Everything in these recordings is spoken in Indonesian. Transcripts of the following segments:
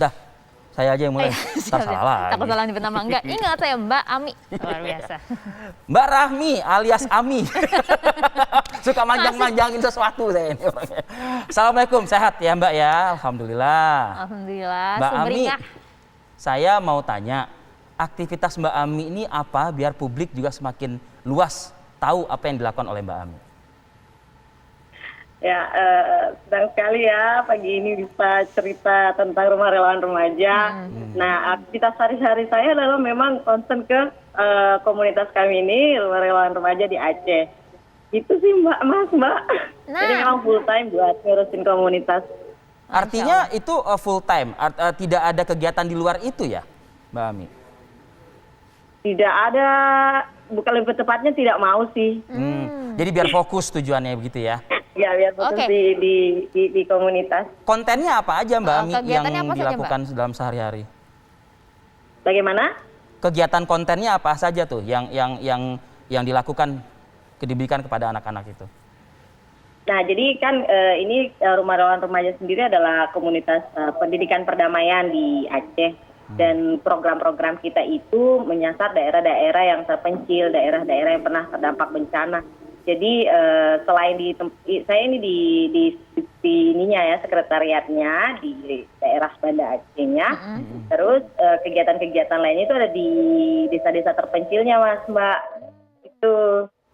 Dah, saya aja yang mulai. Ntar salah Takut lagi. salah nyebut nama. Enggak, ingat saya Mbak Ami. Luar biasa. Mbak Rahmi alias Ami. Suka manjang-manjangin sesuatu saya ini orangnya. Assalamualaikum, sehat ya Mbak ya? Alhamdulillah. Alhamdulillah, Mbak Ami, sumringah. saya mau tanya, aktivitas Mbak Ami ini apa biar publik juga semakin luas tahu apa yang dilakukan oleh Mbak Ami? Ya, senang sekali ya pagi ini bisa cerita tentang rumah relawan remaja. Nah, aktivitas sehari-hari saya adalah memang concern ke komunitas kami ini, rumah relawan remaja di Aceh. Itu sih Mbak. Nah. Jadi memang full time buat ngurusin komunitas. Artinya itu full time, tidak ada kegiatan di luar itu ya Mbak Ami? Tidak ada, bukan lebih tepatnya tidak mau sih. Jadi biar fokus tujuannya begitu ya? Ya, biar fokus Oke. di komunitas. Kontennya apa aja Mbak Ami yang kegiatannya apa saja, dilakukan dalam sehari-hari? Bagaimana? Kegiatan kontennya apa saja tuh yang dilakukan diberikan kepada anak-anak itu? Nah, jadi kan ini Rumah Relawan Remaja sendiri adalah komunitas pendidikan perdamaian di Aceh. Dan program-program kita itu menyasar daerah-daerah yang terpencil, daerah-daerah yang pernah terdampak bencana. Jadi selain saya ini di ininya ya, sekretariatnya di daerah Banda Acehnya. Terus kegiatan-kegiatan lainnya itu ada di desa-desa terpencilnya, Mbak. Itu.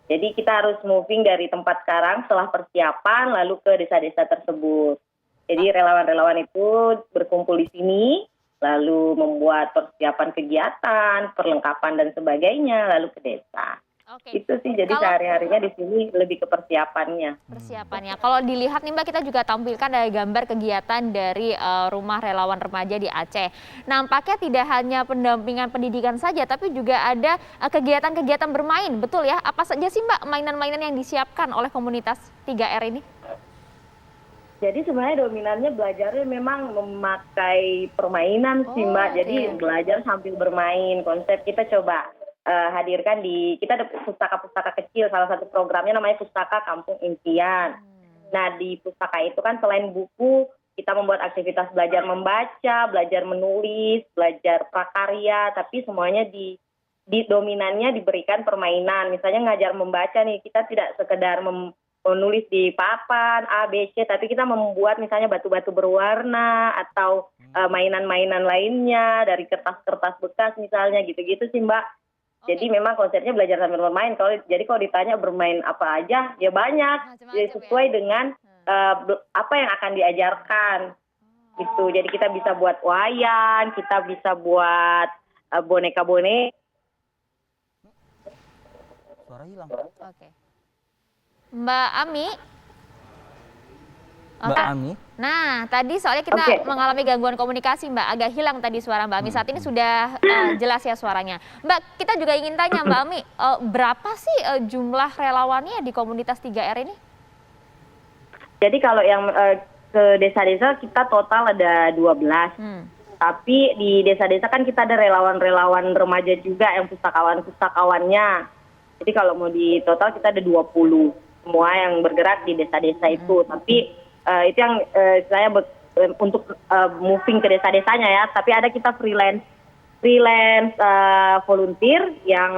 Jadi kita harus moving dari tempat sekarang setelah persiapan lalu ke desa-desa tersebut. Jadi relawan-relawan itu berkumpul di sini, lalu membuat persiapan kegiatan, perlengkapan dan sebagainya, lalu ke desa. Oke. Itu sih, jadi sehari-harinya di sini lebih ke persiapannya. Persiapannya. Kalau dilihat nih Mbak, kita juga tampilkan ada gambar kegiatan dari Rumah Relawan Remaja di Aceh. Nampaknya tidak hanya pendampingan pendidikan saja, tapi juga ada kegiatan-kegiatan bermain, betul ya? Apa saja sih Mbak mainan-mainan yang disiapkan oleh komunitas 3R ini? Jadi sebenarnya dominannya belajarnya memang memakai permainan sih Mbak. Jadi belajar sambil bermain. Konsep kita coba hadirkan kita ada pustaka-pustaka kecil. Salah satu programnya namanya Pustaka Kampung Impian. Nah, di pustaka itu kan selain buku, kita membuat aktivitas belajar membaca, belajar menulis, belajar prakarya, tapi semuanya di dominannya diberikan permainan. Misalnya ngajar membaca nih, kita tidak sekedar menulis di papan A, B, C, tapi kita membuat misalnya batu-batu berwarna atau mainan-mainan lainnya dari kertas-kertas bekas misalnya, gitu-gitu sih Mbak. Jadi memang konsepnya belajar sambil bermain. Jadi kalau ditanya bermain apa aja, ya banyak. Jadi sesuai dengan apa yang akan diajarkan. Gitu. Jadi kita bisa buat wayang, kita bisa buat boneka-boneka. Suara hilang. Oke. Mbak Ami. Mbak Ami. Nah, tadi soalnya kita mengalami gangguan komunikasi Mbak, agak hilang tadi suara Mbak Ami. Saat ini sudah jelas ya suaranya. Mbak, kita juga ingin tanya Mbak Ami, berapa sih jumlah relawannya di komunitas 3R ini? Jadi kalau yang ke desa-desa kita total ada 12. Tapi di desa-desa kan kita ada relawan-relawan remaja juga yang pustakawan-pustakawannya. Jadi kalau mau di total kita ada 20 semua yang bergerak di desa-desa itu. Tapi itu yang saya untuk moving ke desa-desanya ya. Tapi ada kita freelance volunteer yang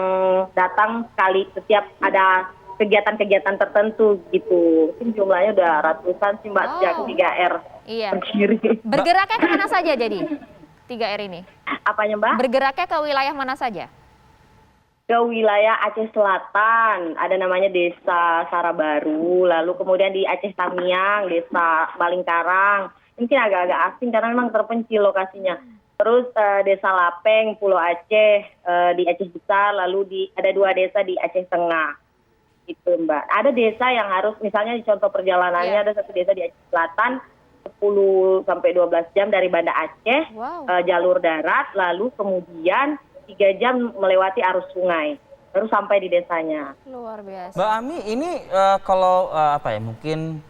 datang sekali setiap ada kegiatan-kegiatan tertentu gitu. Mungkin jumlahnya udah ratusan sih Mbak sejak 3R berdiri. Bergeraknya kemana saja jadi 3R ini? Apanya Mbak? Bergeraknya ke wilayah mana saja? Ke wilayah Aceh Selatan, ada namanya Desa Sarabaru, lalu kemudian di Aceh Tamiang, Desa Balingkarang, mungkin agak-agak asing karena memang terpencil lokasinya. Terus Desa Lapeng, Pulau Aceh, di Aceh Besar, lalu ada 2 desa di Aceh Tengah, itu Mbak. Ada desa yang harus, misalnya di contoh perjalanannya ada satu desa di Aceh Selatan, 10 sampai 12 jam dari Banda Aceh, jalur darat, lalu kemudian 3 jam melewati arus sungai, baru sampai di desanya. Luar biasa. Mbak Ami, ini kalau mungkin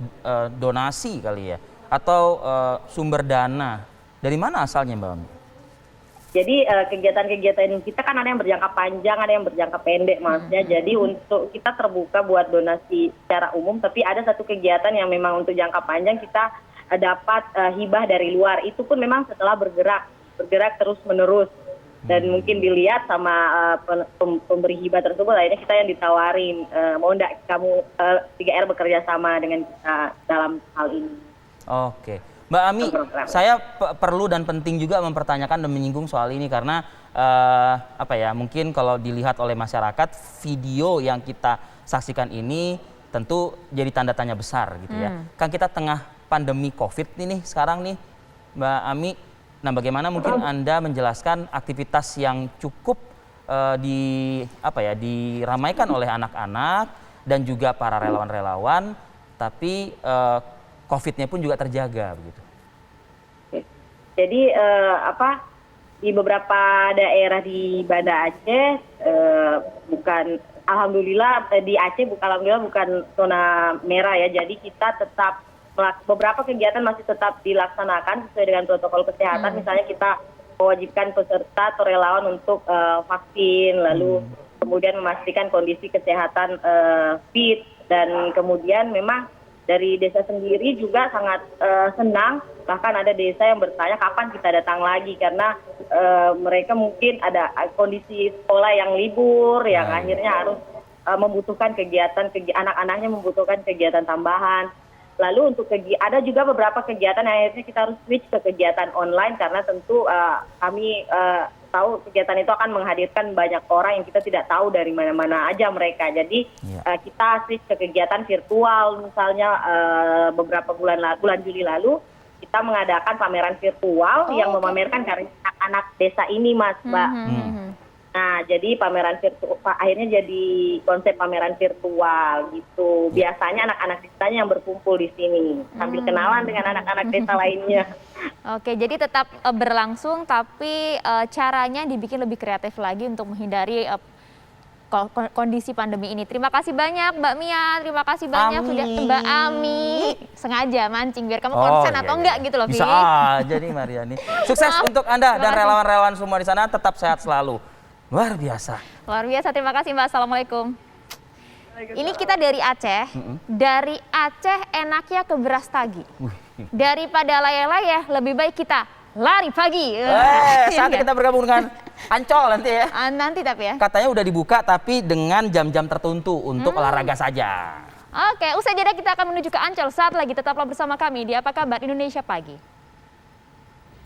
donasi kali ya, atau sumber dana, dari mana asalnya Mbak Ami? Jadi kegiatan-kegiatan kita kan ada yang berjangka panjang, ada yang berjangka pendek maksudnya. Jadi untuk kita terbuka buat donasi secara umum, tapi ada satu kegiatan yang memang untuk jangka panjang kita dapat hibah dari luar. Itu pun memang setelah bergerak terus-menerus. Dan mungkin dilihat sama pemberi hibah tersebut, akhirnya kita yang ditawarin, mau enggak kamu 3R bekerja sama dengan kita dalam hal ini. Oke, Mbak Ami, saya perlu dan penting juga mempertanyakan dan menyinggung soal ini karena mungkin kalau dilihat oleh masyarakat, video yang kita saksikan ini tentu jadi tanda tanya besar gitu ya. Kan kita tengah pandemi COVID ini sekarang nih, Mbak Ami. Nah, bagaimana mungkin Anda menjelaskan aktivitas yang cukup diramaikan oleh anak-anak dan juga para relawan-relawan, tapi COVID-nya pun juga terjaga begitu. Jadi di beberapa daerah di Banda Aceh alhamdulillah di Aceh bukan zona merah ya. Jadi kita tetap beberapa kegiatan masih tetap dilaksanakan sesuai dengan protokol kesehatan. Misalnya kita mewajibkan peserta atau relawan untuk vaksin, lalu kemudian memastikan kondisi kesehatan fit, dan kemudian memang dari desa sendiri juga sangat senang. Bahkan ada desa yang bertanya kapan kita datang lagi karena mereka mungkin ada kondisi sekolah yang libur, yang akhirnya harus membutuhkan kegiatan anak-anaknya membutuhkan kegiatan tambahan. Lalu ada juga beberapa kegiatan yang akhirnya kita harus switch ke kegiatan online karena tentu kami tahu kegiatan itu akan menghadirkan banyak orang yang kita tidak tahu dari mana-mana aja mereka. Jadi kita switch ke kegiatan virtual, misalnya beberapa bulan Juli lalu kita mengadakan pameran virtual yang memamerkan karya anak-anak desa ini, Mbak. Nah, jadi pameran virtual akhirnya jadi konsep pameran virtual gitu. Biasanya anak-anak desanya yang berkumpul di sini sambil kenalan dengan anak-anak desa lainnya. Oke, jadi tetap berlangsung tapi caranya dibikin lebih kreatif lagi untuk menghindari kondisi pandemi ini. Terima kasih banyak Mbak Mia, terima kasih banyak sudah Mbak Ami. Sengaja mancing biar kamu konsen atau enggak gitu loh, Bisa aja nih Mariani. Sukses untuk Anda dan relawan-relawan semua di sana, tetap sehat selalu. Luar biasa. Luar biasa, terima kasih Mbak. Assalamualaikum. Ini kita dari Aceh. Dari Aceh enaknya ke Brastagi. Daripada layah-layah, lebih baik kita lari pagi. Saat kita bergabung dengan Ancol nanti ya. Nanti tapi ya. Katanya udah dibuka tapi dengan jam-jam tertentu untuk olahraga saja. Oke, usai jeda kita akan menuju ke Ancol. Saat lagi tetaplah bersama kami di Apa Kabar Indonesia Pagi.